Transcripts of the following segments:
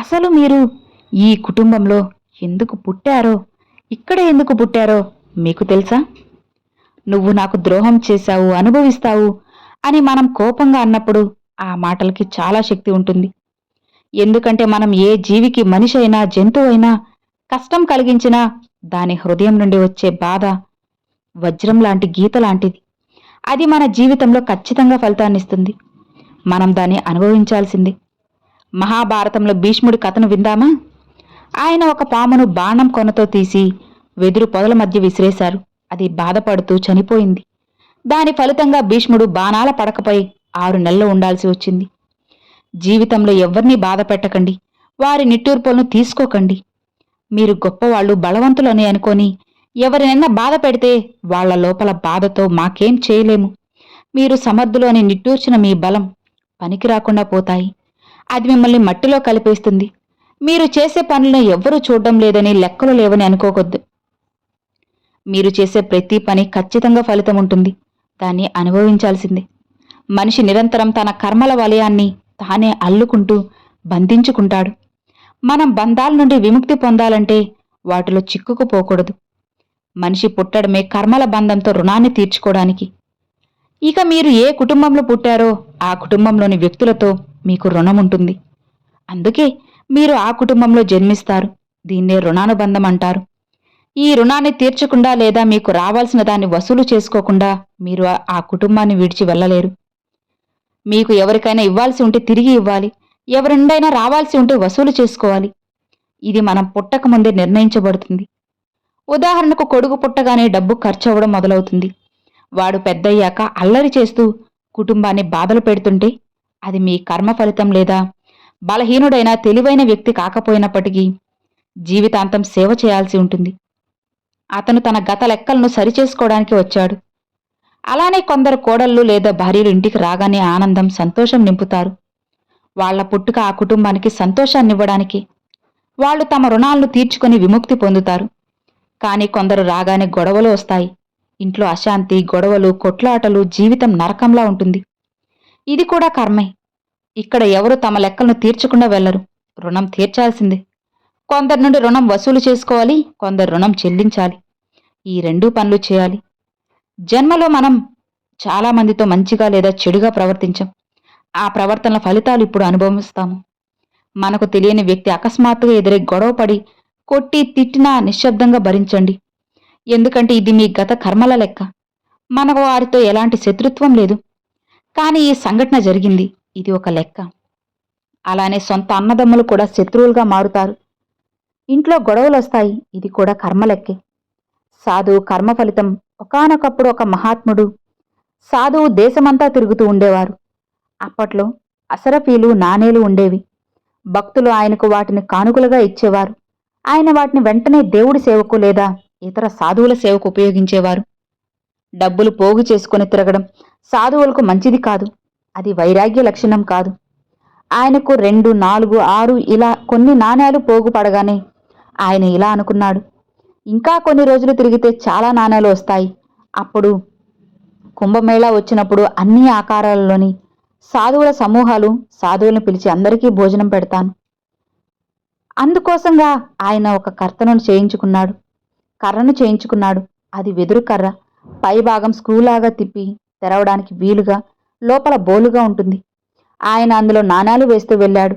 అసలు మీరు ఈ కుటుంబంలో ఎందుకు పుట్టారో, ఇక్కడ ఎందుకు పుట్టారో మీకు తెలుసా? నువ్వు నాకు ద్రోహం చేశావు, అనుభవిస్తావు అని మనం కోపంగా అన్నప్పుడు ఆ మాటలకి చాలా శక్తి ఉంటుంది. ఎందుకంటే మనం ఏ జీవికి, మనిషి అయినా జంతువైనా కష్టం కలిగించినా దాని హృదయం నుండి వచ్చే బాధ వజ్రం లాంటి గీత లాంటిది. అది మన జీవితంలో ఖచ్చితంగా ఫలితాన్నిస్తుంది. మనం దాన్ని అనుభవించాల్సింది. మహాభారతంలో భీష్ముడి కథను విందామా? ఆయన ఒక పామును బాణం కొనతో తీసి వెదురు పొదల మధ్య విసిరేశారు. అది బాధపడుతూ చనిపోయింది. దాని ఫలితంగా భీష్ముడు బాణాల పడకపై 6 నెలలు ఉండాల్సి వచ్చింది. జీవితంలో ఎవ్వరినీ బాధ పెట్టకండి, వారి నిట్టూర్పులను తీసుకోకండి. మీరు గొప్పవాళ్లు, బలవంతులని అనుకొని ఎవరినైనా బాధ పెడితే వాళ్ల లోపల బాధతో మాకేం చేయలేము, మీరు సమర్థులు అని నిట్టూర్చిన మీ బలం పనికి రాకుండా పోతాయి. అది మిమ్మల్ని మట్టిలో కలిపేస్తుంది. మీరు చేసే పనులను ఎవ్వరూ చూడడం లేదని, లెక్కలు లేవని అనుకోవద్దు. మీరు చేసే ప్రతి పని ఖచ్చితంగా ఫలితం ఉంటుంది. దాన్ని అనుభవించాల్సిందే. మనిషి నిరంతరం తన కర్మల వలయాన్ని తానే అల్లుకుంటూ బంధించుకుంటాడు. మనం బంధాల నుండి విముక్తి పొందాలంటే వాటిలో చిక్కుకుపోకూడదు. మనిషి పుట్టడమే కర్మల బంధంతో రుణాన్ని తీర్చుకోవడానికి. ఇక మీరు ఏ కుటుంబంలో పుట్టారో ఆ కుటుంబంలోని వ్యక్తులతో మీకు రుణం ఉంటుంది. అందుకే మీరు ఆ కుటుంబంలో జన్మిస్తారు. దీన్నే రుణానుబంధం అంటారు. ఈ రుణాన్ని తీర్చకుండా లేదా మీకు రావాల్సిన దాన్ని వసూలు చేసుకోకుండా మీరు ఆ కుటుంబాన్ని విడిచి వెళ్ళలేరు. మీకు ఎవరికైనా ఇవ్వాల్సి ఉంటే తిరిగి ఇవ్వాలి, ఎవరి నుండైనా రావాల్సి ఉంటే వసూలు చేసుకోవాలి. ఇది మనం పుట్టకముందే నిర్ణయించబడుతుంది. ఉదాహరణకు కొడుకు పుట్టగానే డబ్బు ఖర్చవడం మొదలవుతుంది. వాడు పెద్దయ్యాక అల్లరి చేస్తూ కుటుంబాన్ని బాధలు పెడుతుంటే అది మీ కర్మ ఫలితం. లేదా బలహీనుడైన తెలివైన వ్యక్తి కాకపోయినప్పటికీ జీవితాంతం సేవ చేయాల్సి ఉంటుంది. అతను తన గత లెక్కలను సరిచేసుకోవడానికి వచ్చాడు. అలానే కొందరు కోడళ్ళు లేదా భార్యలు ఇంటికి రాగానే ఆనందం, సంతోషం నింపుతారు. వాళ్ల పుట్టుక ఆ కుటుంబానికి సంతోషాన్నివ్వడానికి. వాళ్ళు తమ రుణాలను తీర్చుకుని విముక్తి పొందుతారు. కానీ కొందరు రాగానే గొడవలు వస్తాయి. ఇంట్లో అశాంతి, గొడవలు, కొట్లాటలు, జీవితం నరకంలా ఉంటుంది. ఇది కూడా కర్మే. ఇక్కడ ఎవరు తమ లెక్కలను తీర్చకుండా వెళ్లరు. రుణం తీర్చాల్సిందే. కొందరి నుండి రుణం వసూలు చేసుకోవాలి, కొందరు రుణం చెల్లించాలి. ఈ 2 పనులు చేయాలి. జన్మలో మనం చాలా మందితో మంచిగా లేదా చెడుగా ప్రవర్తించాం. ఆ ప్రవర్తనల ఫలితాలు ఇప్పుడు అనుభవిస్తాము. మనకు తెలియని వ్యక్తి అకస్మాత్తుగా ఎదురై గొడవపడి కొట్టి తిట్టినా నిశ్శబ్దంగా భరించండి. ఎందుకంటే ఇది మీ గత కర్మల లెక్క. మనకు వారితో ఎలాంటి శత్రుత్వం లేదు. కానీ ఈ సంఘటన జరిగింది, ఇది ఒక లెక్క. అలానే సొంత అన్నదమ్ములు కూడా శత్రువులుగా మారుతారు. ఇంట్లో గొడవలొస్తాయి, ఇది కూడా కర్మలెక్కే. సాధువు కర్మ ఫలితం. ఒకానొకప్పుడు ఒక మహాత్ముడు సాధువు దేశమంతా తిరుగుతూ ఉండేవారు. అప్పట్లో అసరఫీలు, నాణేలు ఉండేవి. భక్తులు ఆయనకు వాటిని కానుకలుగా ఇచ్చేవారు. ఆయన వాటిని వెంటనే దేవుడి సేవకు లేదా ఇతర సాధువుల సేవకు ఉపయోగించేవారు. డబ్బులు పోగు చేసుకుని తిరగడం సాధువులకు మంచిది కాదు. అది వైరాగ్య లక్షణం కాదు. ఆయనకు 2, 4, 6 ఇలా కొన్ని నాణేలు పోగు పడగానే ఆయన ఇలా అనుకున్నాడు, ఇంకా కొన్ని రోజులు తిరిగితే చాలా నాణేలు వస్తాయి. అప్పుడు కుంభమేళా వచ్చినప్పుడు అన్ని ఆకారాలలోని సాధువుల సమూహాలు సాధువులను పిలిచి అందరికీ భోజనం పెడతాను. అందుకోసంగా ఆయన ఒక కర్రను చేయించుకున్నాడు. అది వెదురు కర్ర. పైభాగం స్క్రూలాగా తిప్పి తెరవడానికి వీలుగా, లోపల బోలుగా ఉంటుంది. ఆయన అందులో నాణేలు వేస్తూ వెళ్ళాడు.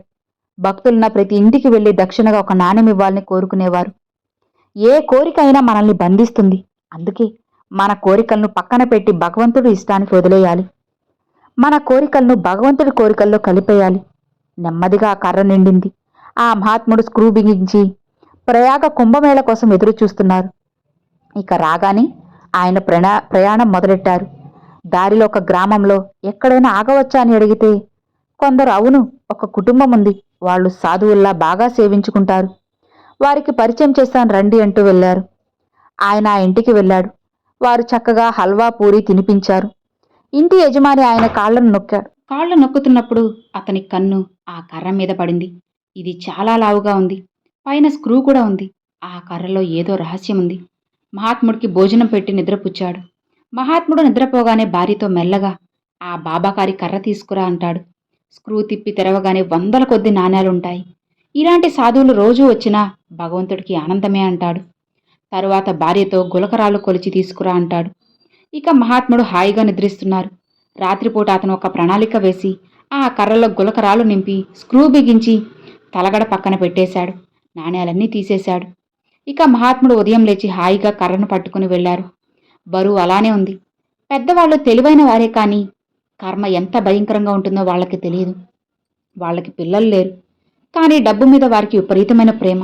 భక్తులున్న ప్రతి ఇంటికి వెళ్లి దక్షిణగా ఒక నాణెం ఇవ్వాలని కోరుకునేవారు. ఏ కోరిక అయినా మనల్ని బంధిస్తుంది. అందుకే మన కోరికలను పక్కన పెట్టి భగవంతుడి ఇష్టానికి వదిలేయాలి. మన కోరికలను భగవంతుడి కోరికల్లో కలిపేయాలి. నెమ్మదిగా ఆ కర్ర నిండింది. ఆ మహాత్ముడు స్క్రూ బిగించి ప్రయాగ కుంభమేళ కోసం ఎదురు చూస్తున్నారు. ఇక రాగానే ఆయన ప్రయాణం మొదలెట్టారు. దారిలో ఒక గ్రామంలో ఎక్కడైనా ఆగవచ్చా అని అడిగితే కొందరు అవును, ఒక కుటుంబం ఉంది, వాళ్ళు సాధువుల్లా బాగా సేవించుకుంటారు, వారికి పరిచయం చేస్తాను రండి అంటూ వెళ్లారు. ఆయన ఆ ఇంటికి వెళ్ళాడు. వారు చక్కగా హల్వా, పూరి తినిపించారు. ఇంటి యజమాని ఆయన కాళ్లను నొక్కాడు. కాళ్లు నొక్కుతున్నప్పుడు అతని కన్ను ఆ కర్ర మీద పడింది. ఇది చాలా లావుగా ఉంది. పైన స్క్రూ కూడా ఉంది. ఆ కర్రలో ఏదో రహస్యం ఉంది. మహాత్ముడికి భోజనం పెట్టి నిద్రపుచ్చాడు. మహాత్ముడు నిద్రపోగానే భార్యతో మెల్లగా ఆ బాబాకారి కర్ర తీసుకురా అంటాడు. స్క్రూ తిప్పి తెరవగానే 100 కొద్ది నాణేలుంటాయి. ఇలాంటి సాధువులు రోజూ వచ్చినా భగవంతుడికి ఆనందమే అంటాడు. తరువాత భార్యతో గులకరాళ్ళు కొలిచి తీసుకురా అంటాడు. ఇక మహాత్ముడు హాయిగా నిద్రిస్తున్నారు. రాత్రిపూట అతను ఒక ప్రణాళిక వేసి ఆ కర్రలో గులకరాలు నింపి స్క్రూ బిగించి తలగడ పక్కన పెట్టేశాడు. నాణేలన్నీ తీసేశాడు. ఇక మహాత్ముడు ఉదయం లేచి హాయిగా కర్రను పట్టుకుని వెళ్లారు. బరువు అలానే ఉంది. పెద్దవాళ్ళు తెలివైన వారే కానీ కర్మ ఎంత భయంకరంగా ఉంటుందో వాళ్ళకి తెలియదు. వాళ్ళకి పిల్లలు లేరు. కానీ డబ్బు మీద వారికి విపరీతమైన ప్రేమ.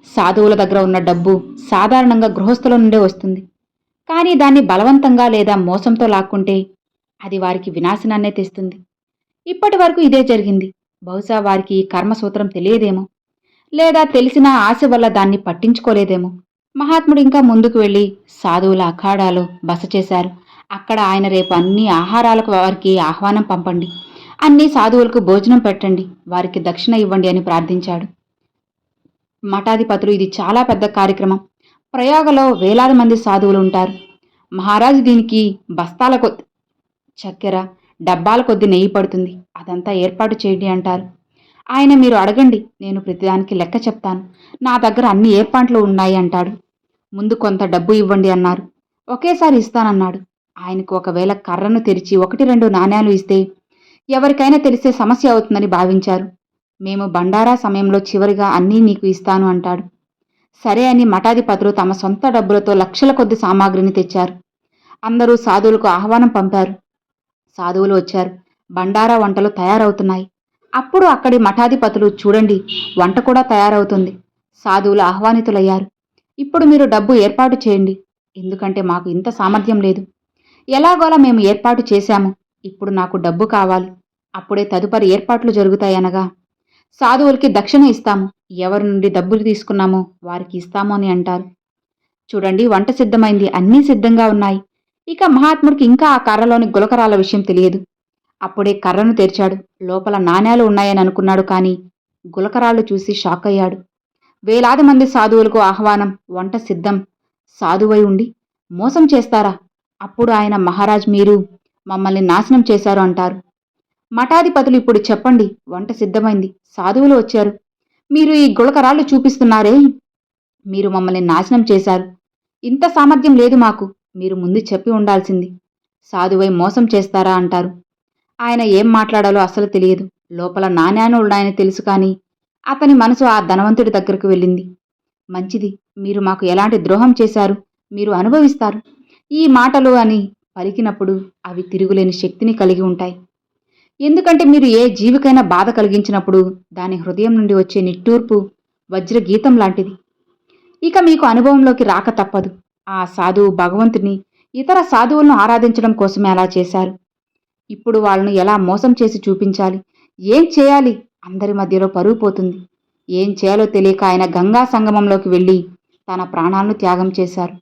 సాధువుల దగ్గర ఉన్న డబ్బు సాధారణంగా గృహస్థుల నుండే వస్తుంది. కానీ దాన్ని బలవంతంగా లేదా మోసంతో లాక్కుంటే అది వారికి వినాశనాన్నే తెస్తుంది. ఇప్పటి వరకు ఇదే జరిగింది. బహుశా వారికి ఈ కర్మసూత్రం తెలియదేమో, లేదా తెలిసిన ఆశ వల్ల దాన్ని పట్టించుకోలేదేమో. మహాత్ముడు ఇంకా ముందుకు వెళ్లి సాధువుల అఖాడాలో బస చేశారు. అక్కడ ఆయన రేపు అన్ని ఆహారాలకు వారికి ఆహ్వానం పంపండి, అన్ని సాధువులకు భోజనం పెట్టండి, వారికి దక్షిణ ఇవ్వండి అని ప్రార్థించాడు. మఠాధిపతులు ఇది చాలా పెద్ద కార్యక్రమం. ప్రయాగలో వేలాది మంది సాధువులు ఉంటారు. మహారాజు దీనికి బస్తాల కొద్ది చక్కెర, డబ్బాల కొద్ది నెయ్యి పడుతుంది. అదంతా ఏర్పాటు చేయండి అంటారు. ఆయన మీరు అడగండి, నేను ప్రతిదానికి లెక్క చెప్తాను. నా దగ్గర అన్ని ఏర్పాట్లు ఉన్నాయి అంటాడు. ముందు కొంత డబ్బు ఇవ్వండి అన్నారు. ఒకేసారి ఇస్తానన్నాడు. ఆయనకు ఒకవేళ కర్రను తెరిచి 1-2 నాణేలు ఇస్తే ఎవరికైనా తెలిసే సమస్య అవుతుందని భావించారు. మేము బండారా సమయంలో చివరిగా అన్నీ నీకు ఇస్తాను అంటాడు. సరే అని మఠాధిపతులు తమ సొంత డబ్బులతో లక్షల కొద్ది సామాగ్రిని తెచ్చారు. అందరూ సాధువులకు ఆహ్వానం పంపారు. సాధువులు వచ్చారు. బండారా వంటలు తయారవుతున్నాయి. అప్పుడు అక్కడి మఠాధిపతులు చూడండి, వంట కూడా తయారవుతుంది. సాధువులు ఆహ్వానితులయ్యారు. ఇప్పుడు మీరు డబ్బు ఏర్పాటు చేయండి, ఎందుకంటే మాకు ఇంత సామర్థ్యం లేదు. ఎలాగోలా మేము ఏర్పాటు చేశాము. ఇప్పుడు నాకు డబ్బు కావాలి. అప్పుడే తదుపరి ఏర్పాట్లు జరుగుతాయనగా సాధువులకి దక్షిణ ఇస్తాము, ఎవరి నుండి డబ్బులు తీసుకున్నామో వారికి ఇస్తాము అని అంటారు. చూడండి, వంట సిద్ధమైంది, అన్నీ సిద్ధంగా ఉన్నాయి. ఇక మహాత్ముడికి ఇంకా ఆ కర్రలోని గులకరాల విషయం తెలియదు. అప్పుడే కర్రను తెరిచాడు. లోపల నాణేలు ఉన్నాయని అనుకున్నాడు. కానీ గులకరాళ్ళు చూసి షాక్ అయ్యాడు. వేలాది మంది సాధువులకు ఆహ్వానం, వంట సిద్ధం. సాధువై ఉండి మోసం చేస్తారా? అప్పుడు ఆయన మహారాజ్, మీరు మమ్మల్ని నాశనం చేశారు అంటారు. మఠాధిపతులు ఇప్పుడు చెప్పండి, వంట సిద్ధమైంది, సాధువులు వచ్చారు, మీరు ఈ గులకరాళ్ళు చూపిస్తున్నారే, మీరు మమ్మల్ని నాశనం చేశారు. ఇంత సామర్థ్యం లేదు మాకు, మీరు ముందు చెప్పి ఉండాల్సింది. సాధువై మోసం చేస్తారా అంటారు. ఆయన ఏం మాట్లాడాలో అసలు తెలియదు. లోపల నాణేలు ఉన్నాయని తెలుసు. కానీ అతని మనసు ఆ ధనవంతుడి దగ్గరకు వెళ్ళింది. మంచిది, మీరు మాకు ఎలాంటి ద్రోహం చేశారు, మీరు అనుభవిస్తారు. ఈ మాటలు అని పలికినప్పుడు అవి తిరుగులేని శక్తిని కలిగి ఉంటాయి. ఎందుకంటే మీరు ఏ జీవికైనా బాధ కలిగించినప్పుడు దాని హృదయం నుండి వచ్చే నిట్టూర్పు వజ్రగీతం లాంటిది. ఇక మీకు అనుభవంలోకి రాక తప్పదు. ఆ సాధువు భగవంతుని ఇతర సాధువులను ఆరాధించడం కోసమే అలా చేశారు. ఇప్పుడు వాళ్ళను ఎలా మోసం చేసి చూపించాలి, ఏం చేయాలి? అందరి మధ్యలో పరువు పోతుంది. ఏం చేయాలో తెలియక ఆయన గంగా సంగమంలోకి వెళ్ళి తన ప్రాణాలను త్యాగం చేశారు.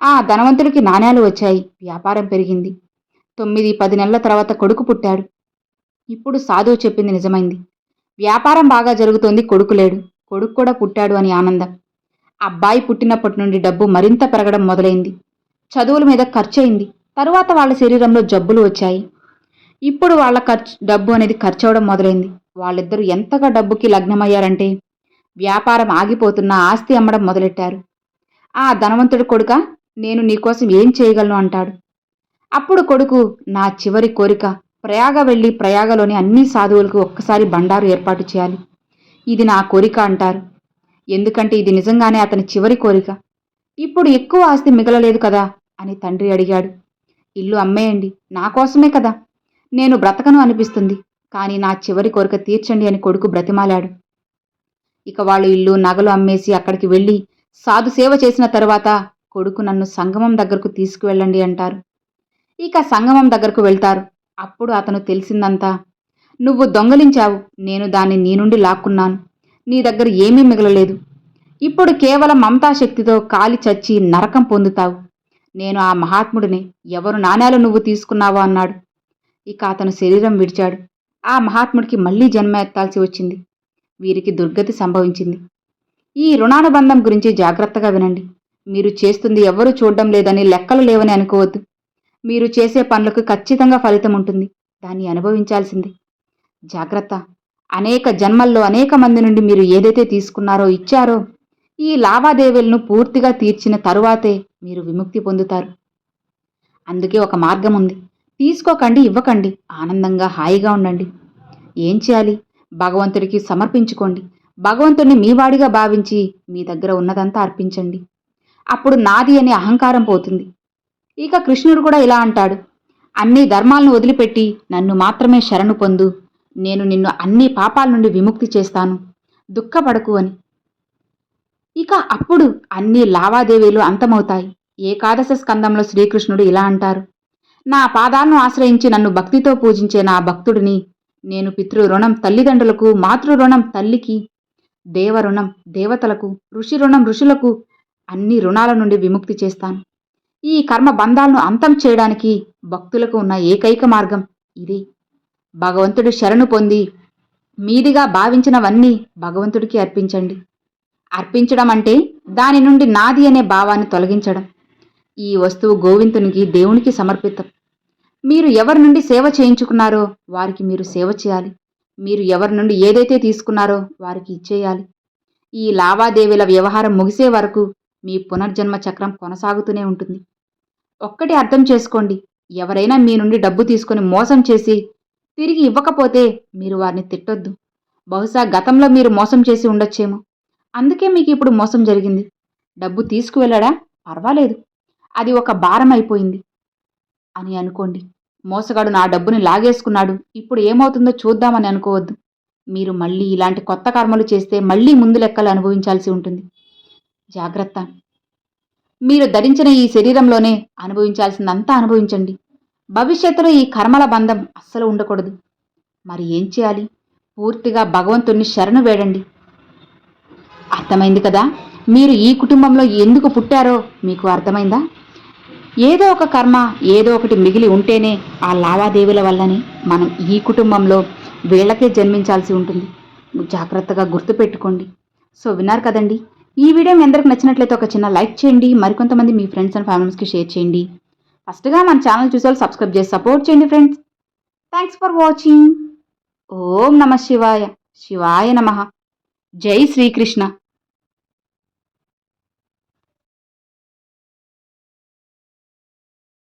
ఆ ధనవంతుడికి నాణేలు వచ్చాయి. వ్యాపారం పెరిగింది. 9-10 నెలల తర్వాత కొడుకు పుట్టాడు. ఇప్పుడు సాధువు చెప్పింది నిజమైంది. వ్యాపారం బాగా జరుగుతోంది, కొడుకు లేడు. కొడుకు కూడా పుట్టాడు అని ఆనందం. అబ్బాయి పుట్టినప్పటి నుండి డబ్బు మరింత పెరగడం మొదలైంది. చదువుల మీద ఖర్చయింది. తరువాత వాళ్ళ శరీరంలో జబ్బులు వచ్చాయి. ఇప్పుడు వాళ్ళ డబ్బు అనేది ఖర్చవడం మొదలైంది. వాళ్ళిద్దరూ ఎంతగా డబ్బుకి లగ్నమయ్యారంటే వ్యాపారం ఆగిపోతున్నా ఆస్తి అమ్మడం మొదలెట్టారు. ఆ ధనవంతుడు కొడుక, నేను నీకోసం ఏం చేయగలను అంటాడు. అప్పుడు కొడుకు, నా చివరి కోరిక ప్రయాగ వెళ్ళి ప్రయాగలోని అన్ని సాధువులకు ఒక్కసారి బండారు ఏర్పాటు చేయాలి. ఇది నా కోరిక అంటారు. ఎందుకంటే ఇది నిజంగానే అతని చివరి కోరిక. ఇప్పుడు ఎక్కువ ఆస్తి మిగలలేదు కదా అని తండ్రి అడిగాడు. ఇల్లు అమ్మేయండి, నా కోసమే కదా, నేను బ్రతకను అనిపిస్తుంది, కానీ నా చివరి కోరిక తీర్చండి అని కొడుకు బ్రతిమాలాడు. ఇక వాళ్ళు ఇల్లు నగలు అమ్మేసి అక్కడికి వెళ్ళి సాధు సేవ చేసిన తరువాత కొడుకు, నన్ను సంగమం దగ్గరకు తీసుకువెళ్ళండి అంటారు. ఇక సంగమం దగ్గరకు వెళ్తారు. అప్పుడు అతను తెలిసిందంతా, నువ్వు దొంగలించావు, నేను దాన్ని నీ నుండి లాక్కున్నాను, నీ దగ్గర ఏమీ మిగలలేదు. ఇప్పుడు కేవలం మమతాశక్తితో కాలి చచ్చి నరకం పొందుతావు. నేను ఆ మహాత్ముడిని, ఎవరు నాణేలు నువ్వు తీసుకున్నావో అన్నాడు. ఇక అతను శరీరం విడిచాడు. ఆ మహాత్ముడికి మళ్లీ జన్మ ఎత్తాల్సి వచ్చింది. వీరికి దుర్గతి సంభవించింది. ఈ రుణానుబంధం గురించి జాగ్రత్తగా వినండి. మీరు చేస్తుంది ఎవ్వరూ చూడడం లేదని, లెక్కలు లేవని అనుకోవద్దు. మీరు చేసే పనులకు ఖచ్చితంగా ఫలితం ఉంటుంది. దాన్ని అనుభవించాల్సింది. జాగ్రత్త. అనేక జన్మల్లో అనేక మంది నుండి మీరు ఏదైతే తీసుకున్నారో ఇచ్చారో ఈ లావాదేవీలను పూర్తిగా తీర్చిన తరువాతే మీరు విముక్తి పొందుతారు. అందుకే ఒక మార్గం ఉంది. తీసుకోకండి, ఇవ్వకండి, ఆనందంగా హాయిగా ఉండండి. ఏం చేయాలి? భగవంతుడికి సమర్పించుకోండి. భగవంతుడిని మీ వాడిగా భావించి మీ దగ్గర ఉన్నదంతా అర్పించండి. అప్పుడు నాది అనే అహంకారం పోతుంది. ఇక కృష్ణుడు కూడా ఇలా అంటాడు, అన్ని ధర్మాలను వదిలిపెట్టి నన్ను మాత్రమే శరణు పొందు, నేను నిన్ను అన్ని పాపాల నుండి విముక్తి చేస్తాను, దుఃఖపడకు అని. ఇక అప్పుడు అన్ని లావాదేవీలు అంతమవుతాయి. ఏకాదశ స్కందంలో శ్రీకృష్ణుడు ఇలా అంటారు, నా పాదాలను ఆశ్రయించి నన్ను భక్తితో పూజించే నా భక్తుడిని నేను పితృ రుణం తల్లిదండ్రులకు, మాతృ రుణం తల్లికి, దేవ రుణం దేవతలకు, ఋషి రుణం ఋషులకు, అన్ని రుణాల నుండి విముక్తి చేస్తాను. ఈ కర్మ బంధాలను అంతం చేయడానికి భక్తులకు ఉన్న ఏకైక మార్గం ఇదే. భగవంతుడి శరణు పొంది మీదిగా భావించినవన్నీ భగవంతుడికి అర్పించండి. అర్పించడం అంటే దాని నుండి నాది అనే భావాన్ని తొలగించడం. ఈ వస్తువు గోవిందునికి, దేవునికి సమర్పితం. మీరు ఎవరి నుండి సేవ చేయించుకున్నారో వారికి మీరు సేవ చేయాలి. మీరు ఎవరి నుండి ఏదైతే తీసుకున్నారో వారికి ఇచ్చేయాలి. ఈ లావాదేవీల వ్యవహారం ముగిసే వరకు మీ పునర్జన్మ చక్రం కొనసాగుతూనే ఉంటుంది. ఒక్కటి అర్థం చేసుకోండి, ఎవరైనా మీ నుండి డబ్బు తీసుకొని మోసం చేసి తిరిగి ఇవ్వకపోతే మీరు వారిని తిట్టొద్దు. బహుశా గతంలో మీరు మోసం చేసి ఉండొచ్చేమో, అందుకే మీకు ఇప్పుడు మోసం జరిగింది. డబ్బు తీసుకువెళ్ళడా? పర్వాలేదు, అది ఒక భారం అయిపోయింది అని అనుకోండి. మోసగాడు నా డబ్బుని లాగేసుకున్నాడు, ఇప్పుడు ఏమవుతుందో చూద్దామని అనుకోవద్దు. మీరు మళ్ళీ ఇలాంటి కొత్త కర్మలు చేస్తే మళ్ళీ ముందు లెక్కలు అనుభవించాల్సి ఉంటుంది. జాగ్రత్త. మీరు ధరించిన ఈ శరీరంలోనే అనుభవించాల్సిందంతా అనుభవించండి. భవిష్యత్తులో ఈ కర్మల బంధం అస్సలు ఉండకూడదు. మరి ఏం చేయాలి? పూర్తిగా భగవంతుణ్ణి శరణు వేడండి. అర్థమైంది కదా? మీరు ఈ కుటుంబంలో ఎందుకు పుట్టారో మీకు అర్థమైందా? ఏదో ఒక కర్మ, ఏదో ఒకటి మిగిలి ఉంటేనే ఆ లావాదేవీల వల్లనే మనం ఈ కుటుంబంలో వీళ్ళకే జన్మించాల్సి ఉంటుంది. జాగ్రత్తగా గుర్తుపెట్టుకోండి. సో విన్నారు కదండి, ఈ వీడియో మీ అందరికి నచ్చినట్లయితే ఒక చిన్న లైక్ చేయండి. మరికొంతమంది మీ ఫ్రెండ్స్ అండ్ ఫ్యామిలీస్కి షేర్ చేయండి. ఫస్ట్గా మన ఛానల్ చూసేవాళ్ళు సబ్స్క్రైబ్ చేసి సపోర్ట్ చేయండి ఫ్రెండ్స్. Thanks for watching. ఓం నమ శివాయ. శివాయ నమః. జై శ్రీకృష్ణ.